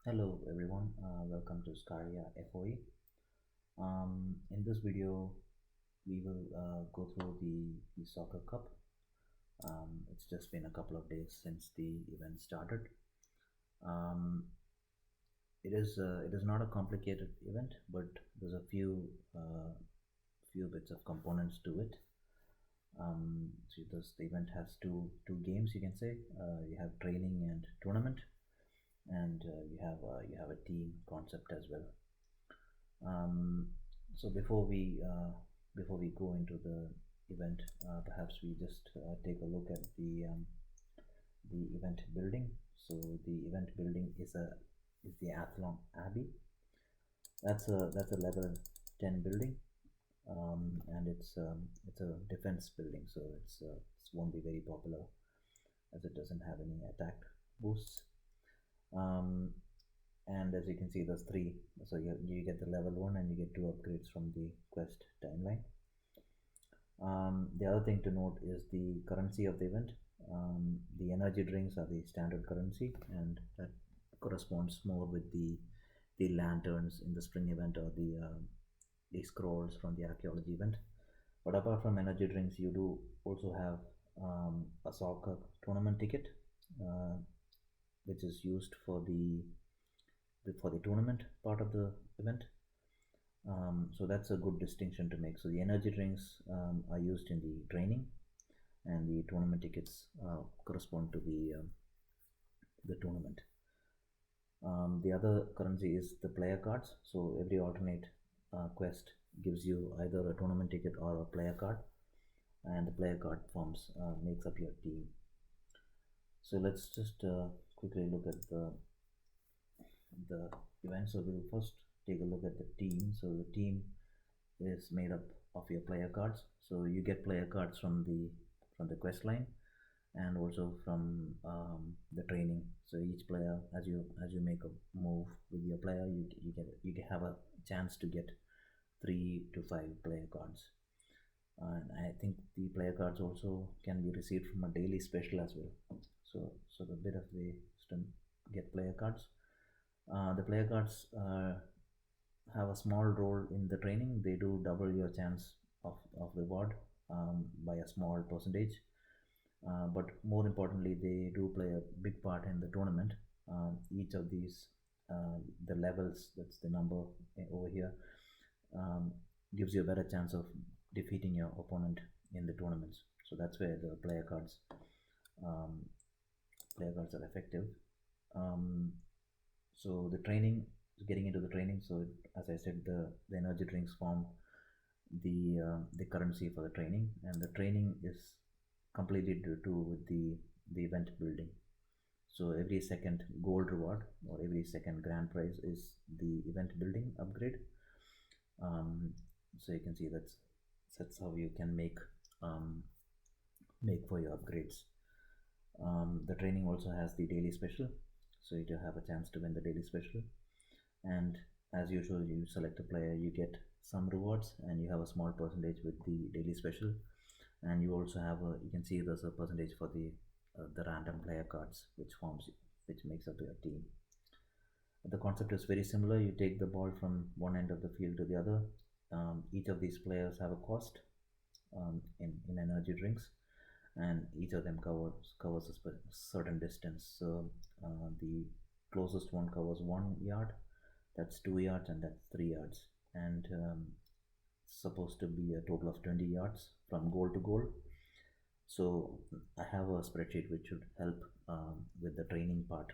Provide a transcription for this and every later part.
Hello everyone, welcome to Scaria FOE. In this video, we will go through the Soccer Cup. It's just been a couple of days since the event started. Um, it is not a complicated event, but there's a few bits of components to it. So the event has two games, you can say. You have training and tournament, and you have a team concept as well. Um, so before we go into the event, perhaps we just take a look at the event building. So the event building is the Athlon Abbey. That's a level 10 building, and it's a defense building. So it won't be very popular as it doesn't have any attack boosts. Um, and as you can see, there's three. So you get the level 1 and you get 2 upgrades from the quest timeline. The other thing to note is the currency of the event. The energy drinks are the standard currency, and that corresponds more with the lanterns in the spring event, or the scrolls from the archaeology event. But apart from energy drinks, you do also have a soccer tournament ticket, uh, which is used for the tournament part of the event. So that's a good distinction to make. So the energy drinks are used in the training, and the tournament tickets correspond to the tournament. The other currency is the player cards. So every alternate quest gives you either a tournament ticket or a player card, and the player card forms makes up your team. So let's just quickly look at the event. So we'll first take a look at the team. So the team is made up of your player cards. So you get player cards from the quest line, and also from the training. So each player, as you make a move with your player, you have a chance to get 3 to 5 player cards. And I think the player cards also can be received from a daily special as well. So the bit of way is to get player cards. The player cards have a small role in the training. They do double your chance of reward by a small percentage. But more importantly, they do play a big part in the tournament. Each of these, the levels, that's the number over here, um, gives you a better chance of defeating your opponent in the tournaments. So that's where the um, player cards are effective. Um, so the training, getting into the training. So as I said, the energy drinks form the currency for the training, and the training is completely to do with the event building. So every second gold reward or every second grand prize is the event building upgrade. So you can see that's how you can make for your upgrades. The training also has the daily special, so you do have a chance to win the daily special. And as usual, you select a player, you get some rewards, and you have a small percentage with the daily special. And you also have you can see there's a percentage for the random player cards, which makes up your team. The concept is very similar. You take the ball from one end of the field to the other. Each of these players have a cost in energy drinks, and each of them covers a certain distance. So the closest one covers 1 yard, that's 2 yards, and that's 3 yards, and supposed to be a total of 20 yards from goal to goal. So I have a spreadsheet which should help with the training part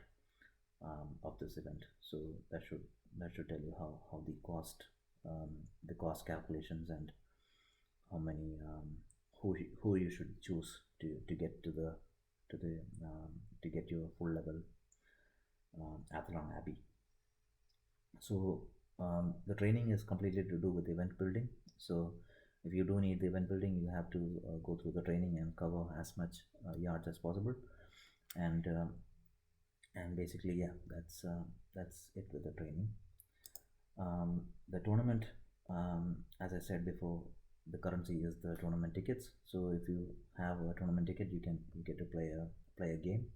of this event. So that should tell you how the cost calculations, and how many who you should choose to get to the to get your full level Athlon Abbey. So the training is completely to do with event building. So if you do need the event building, you have to go through the training and cover as much yards as possible. And basically, yeah, that's it with the training. The tournament, as I said before, the currency is the tournament tickets. So if you have a tournament ticket, you get to play a game.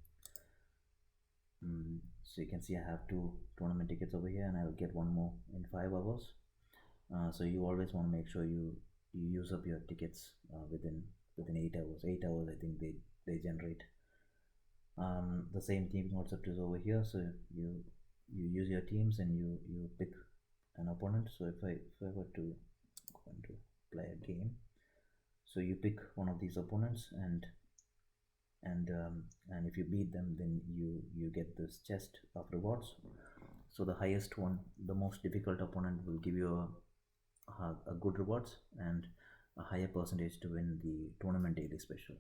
So you can see I have two tournament tickets over here, and I'll get one more in 5 hours. So you always want to make sure you use up your tickets within 8 hours. 8 hours, I think they generate. The same team concept is over here. So you use your teams and you pick an opponent. So if I were to go into play a game, so you pick one of these opponents, and if you beat them, then you get this chest of rewards. So the highest one, the most difficult opponent, will give you a good rewards and a higher percentage to win the tournament daily special.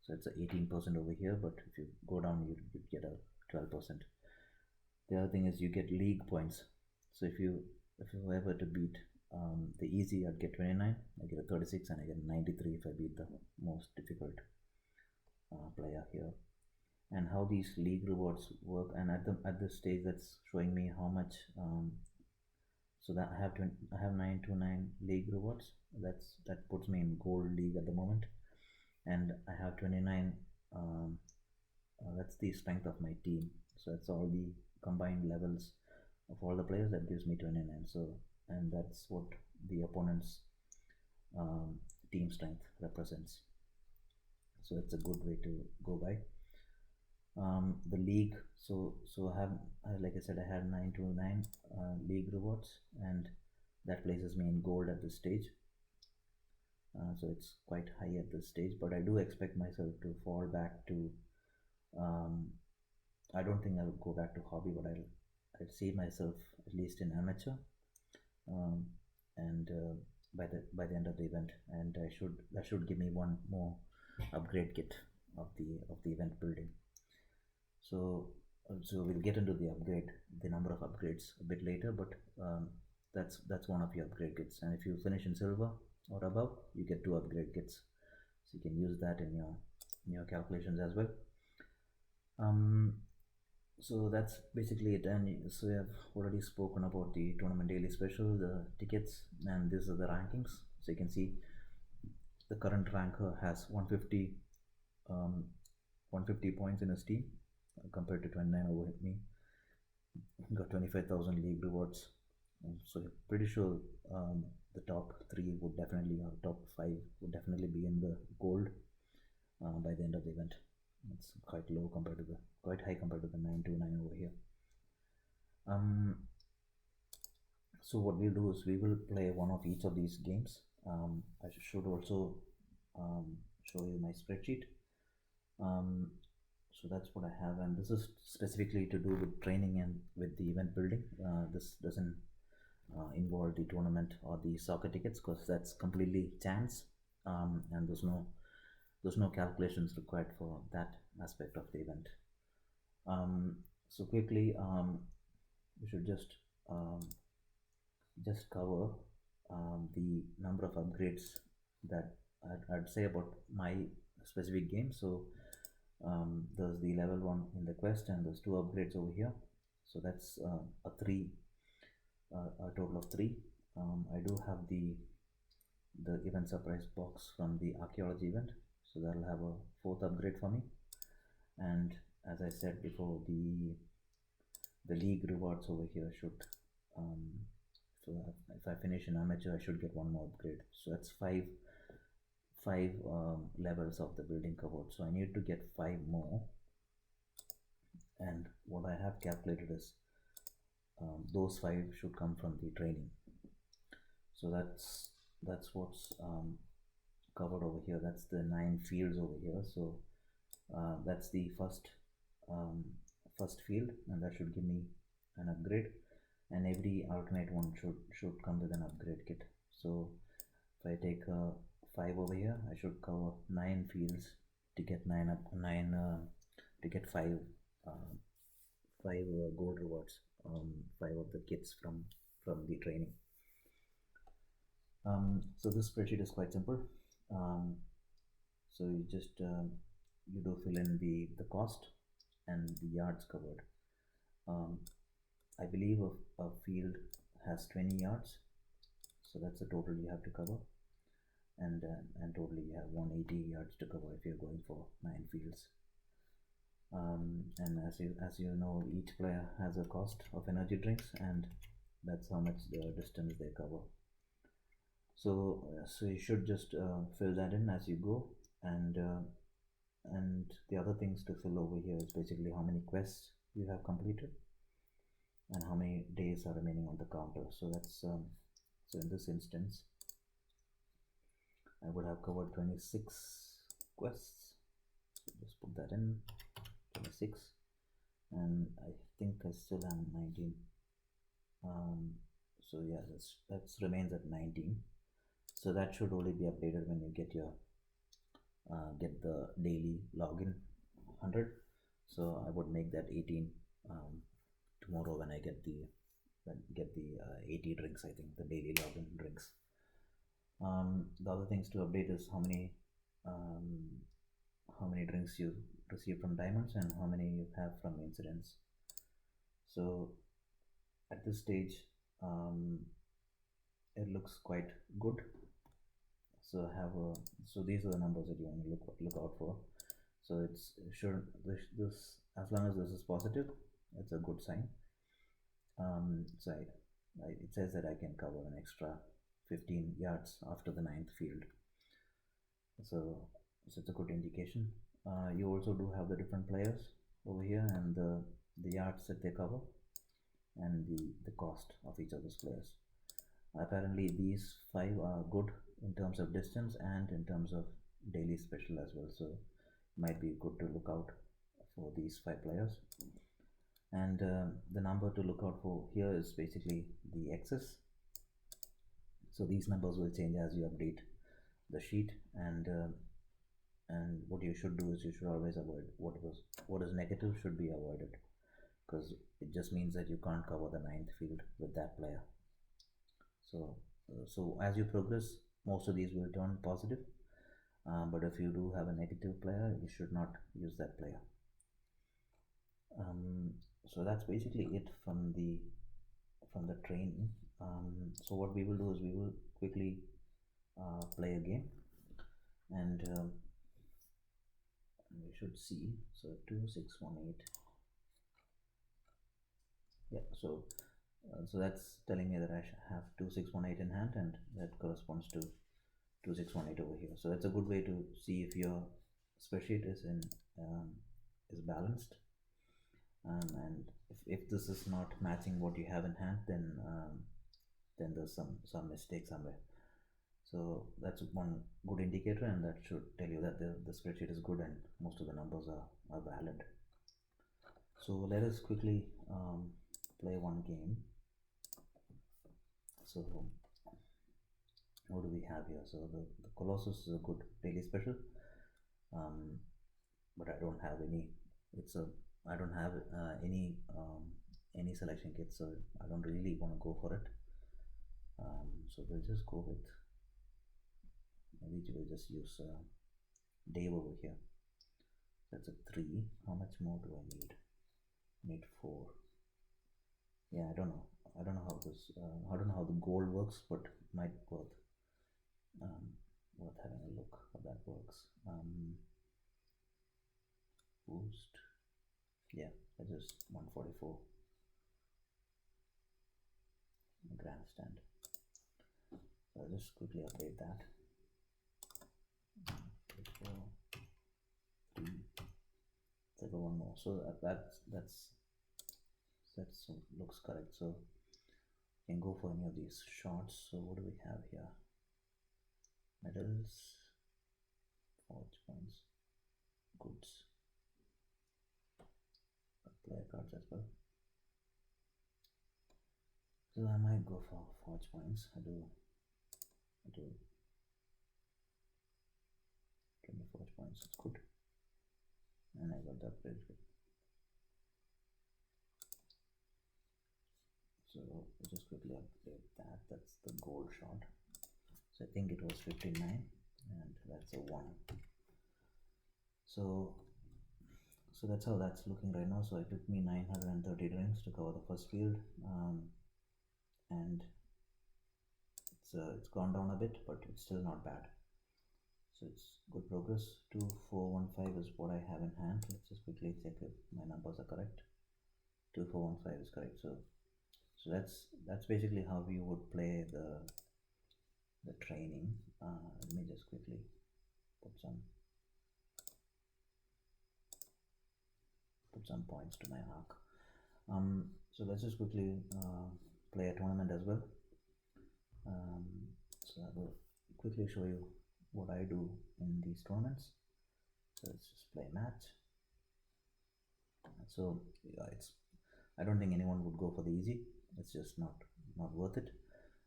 So it's a 18% over here, but if you go down, you get a 12%. The other thing is you get league points. So if you ever to beat the easy, I'd get 29. I get a 36, and I get a 93 if I beat the most difficult player here. And how these league rewards work, and at this stage, that's showing me how much. So that I have 929 league rewards. That puts me in gold league at the moment, and I have 29. That's the strength of my team. So that's all the combined levels of all the players. That gives me 29. So, and that's what the opponent's um, team strength represents. So it's a good way to go by. The league. So I have, like I said, I had 929 league rewards, and that places me in gold at this stage. So it's quite high at this stage, but I do expect myself to fall back to. I don't think I'll go back to hobby, but I'll see myself at least in amateur, um, and by the end of the event, and that should give me one more upgrade kit of the event building. So so we'll get into the number of upgrades a bit later, but that's one of your upgrade kits, and if you finish in silver or above, you get two upgrade kits, so you can use that in your calculations as well. um, so that's basically it, and so we have already spoken about the tournament daily special, the tickets, and these are the rankings. So you can see the current ranker has 150 um, 150 points in his team, compared to 29 over me. Got 25,000 league rewards. So pretty sure the top three would definitely, or top five would definitely be in the gold by the end of the event. It's quite high compared to the 929 over here. So what we'll do is we will play one of each of these games. I should also show you my spreadsheet. So that's what I have, and this is specifically to do with training and with the event building. This doesn't involve the tournament or the soccer tickets, because that's completely chance, and there's no calculations required for that aspect of the event. So quickly, we should just cover the number of upgrades that I'd say about my specific game. So there's the level 1 in the quest, and there's 2 upgrades over here. So that's a total of 3. I do have the event surprise box from the archaeology event, so that'll have a 4th upgrade for me. And as I said before, the league rewards over here should, so if I finish in amateur, I should get one more upgrade. So that's five levels of the building covered. So I need to get 5 more, and what I have calculated is those 5 should come from the training. So that's what's covered over here. That's the 9 fields over here. So that's the first field, and that should give me an upgrade, and every alternate one should come with an upgrade kit. So if I take 5 over here, I should cover 9 fields to get 5 gold rewards, 5 of the kits from the training. So this spreadsheet is quite simple. So you just you do fill in the cost and the yards covered. I believe a field has 20 yards, so that's the total you have to cover, and totally you have 180 yards to cover if you're going for 9 fields. And as you know, each player has a cost of energy drinks, and that's how much the distance they cover. So you should just fill that in as you go, and the other things to fill over here is basically how many quests you have completed and how many days are remaining on the counter. So in this instance, I would have covered 26 quests. So just put that in 26, and I think I still am 19. So yeah, that's remains at 19. So that should only be updated when you get the daily login 100. So I would make that 18 tomorrow when I get the 80 drinks. I think the daily login drinks. The other things to update is um, how many drinks you receive from diamonds and how many you have from incidents. So at this stage, it looks quite good. So these are the numbers that you want to look out for. So it's sure this as long as this is positive, it's a good sign. It says that I can cover an extra 15 yards after the ninth field. So it's a good indication. You also do have the different players over here and the yards that they cover and the cost of each of those players. Apparently these five are good in terms of distance and in terms of daily special as well, so might be good to look out for these five players. And the number to look out for here is basically the excess. So these numbers will change as you update the sheet, and what you should do is you should always avoid what is negative should be avoided, because it just means that you can't cover the ninth field with that player. So as you progress, most of these will turn positive, but if you do have a negative player, you should not use that player. So that's basically it from the training. So what we will do is we will quickly play a game, and we should see. So 2618. Yeah. So that's telling me that I have 2618 in hand, and that corresponds to 2618 over here. So that's a good way to see if your spreadsheet is balanced, and if this is not matching what you have in hand, then there's some mistake somewhere. So that's one good indicator, and that should tell you that the spreadsheet is good and most of the numbers are valid. So let us quickly play one game. So what do we have here? So the Colossus is a good daily special, but I don't have any. I don't have any selection kit, so I don't really want to go for it. So we'll just go with, maybe we'll just use Dave over here. That's a 3. How much more do I need? Need 4. Yeah, I don't know how this I don't know how the goal works, but might worth having a look how that works. Boost, yeah, that is 144. Grandstand. So I'll just quickly update that. 4, 3. Let's go one more. So that's looks correct. So you can go for any of these shots. So what do we have here? Medals, forge points, goods, player cards as well. So I might go for forge points. I do 20 forge points. It's good, and I got the upgrade. So we'll just quickly update that. That's the gold shot. So I think it was 59, and that's a 1. So that's how that's looking right now. So it took me 930 drinks to cover the first field, and it's gone down a bit, but it's still not bad. So it's good progress. 2415 is what I have in hand. Let's just quickly check if my numbers are correct. 2415 is correct. So that's basically how you would play the training. Let me just quickly put some points to my arc. So let's just quickly play a tournament as well. So I will quickly show you what I do in these tournaments. So let's just play a match. So yeah, I don't think anyone would go for the easy. It's just not worth it.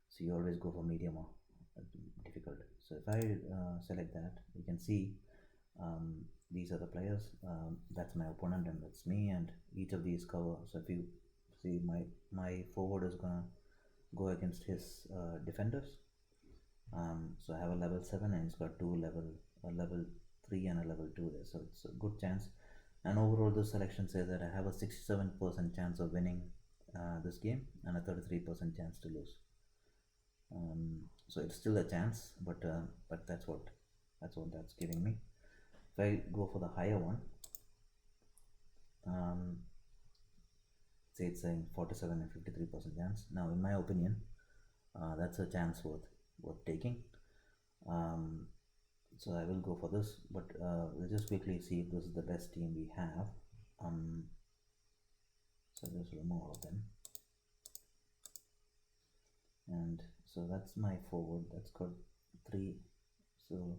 So you always go for medium or difficult. So if I select that, you can see these are the players. That's my opponent and that's me, and each of these cover. So if you see, my forward is gonna go against his defenders. So I have a level 7 and he's got a level 3 and a level 2 there. So it's a good chance. And overall, the selection says that I have a 67% chance of winning this game and a 33% chance to lose. So it's still a chance, but that's what that's giving me. If I go for the higher one, say it's saying 47 and 53% chance. Now, in my opinion, that's a chance worth taking. So I will go for this, but we'll just quickly see if this is the best team we have. So just remove all of them, and so that's my forward. That's got 3. So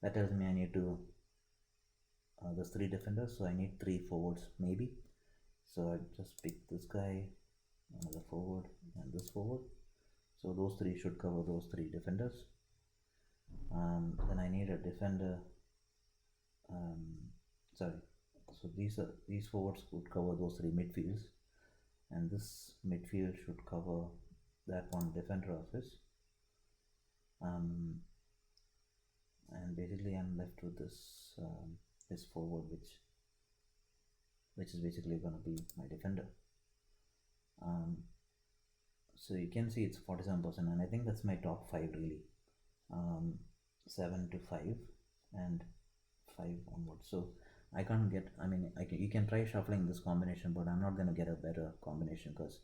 that tells me I need to there's 3 defenders, so I need 3 forwards maybe. So I just pick this guy, another forward, and this forward. So those 3 should cover those 3 defenders. Then I need a defender. Sorry. So these forwards would cover those 3 midfields, and this midfield should cover that one defender of his. And basically I'm left with this forward, which is basically going to be my defender. So you can see it's 47%, and I think that's my top 5 really. 7 to 5 and 5 onwards. So I can't get, you can try shuffling this combination, but I'm not going to get a better combination because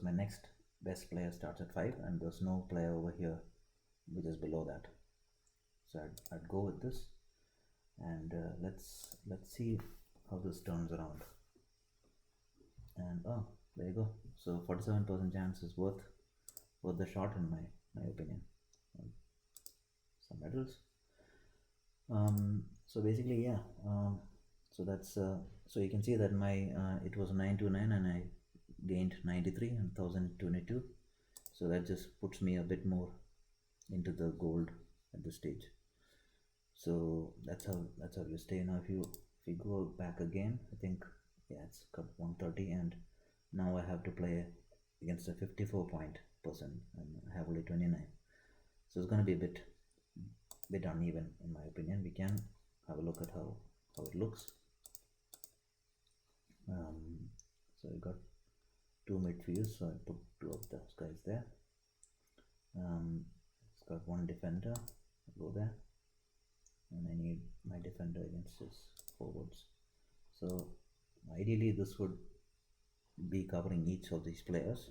my next best player starts at 5 and there's no player over here which is below that. So I'd go with this, and let's see how this turns around. And there you go. So 47% chance is worth the shot in my opinion. Some medals. So basically, yeah. So that's so you can see that my it was 929 and I gained 93 and 1022. So that just puts me a bit more into the gold at this stage. So that's how you stay. Now if you go back again, I think it's got 130, and now I have to play against a 54 point person and I have only 29. So it's going to be a bit uneven in my opinion. We can have a look at how it looks. So I got 2 midfields, so I put 2 of those guys there. It's got 1 defender, I'll go there, and I need my defender against his forwards. So ideally this would be covering each of these players.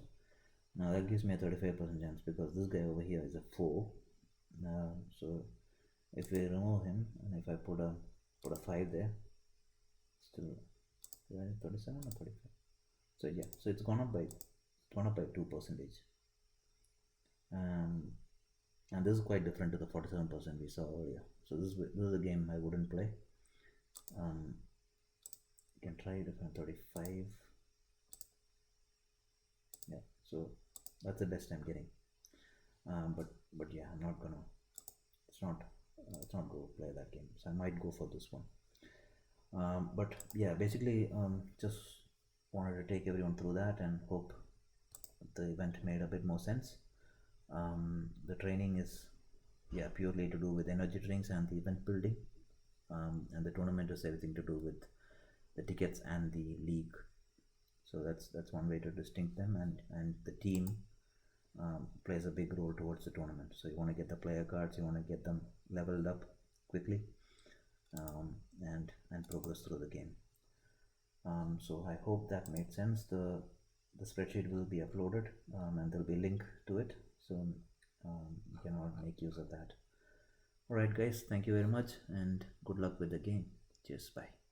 Now that gives me a 35% chance because this guy over here is a 4. So if we remove him and if I put a 5 there, still 37 or 35. So yeah, so it's gone up by 2%. And this is quite different to the 47% we saw earlier. So this is a game I wouldn't play. You can try it if I'm 35. Yeah, so that's the best I'm getting. But yeah, I'm not gonna. It's not go play that game. So I might go for this one. But yeah, basically, just wanted to take everyone through that and hope the event made a bit more sense. The training is purely to do with energy drinks and the event building, and the tournament is everything to do with the tickets and the league. So that's one way to distinct them, and the team plays a big role towards the tournament. So you want to get the player cards, you want to get them leveled up quickly, and progress through the game. So I hope that made sense. The spreadsheet will be uploaded, and there'll be a link to it, so you can all make use of that. All right, guys, thank you very much, and good luck with the game. Cheers, bye.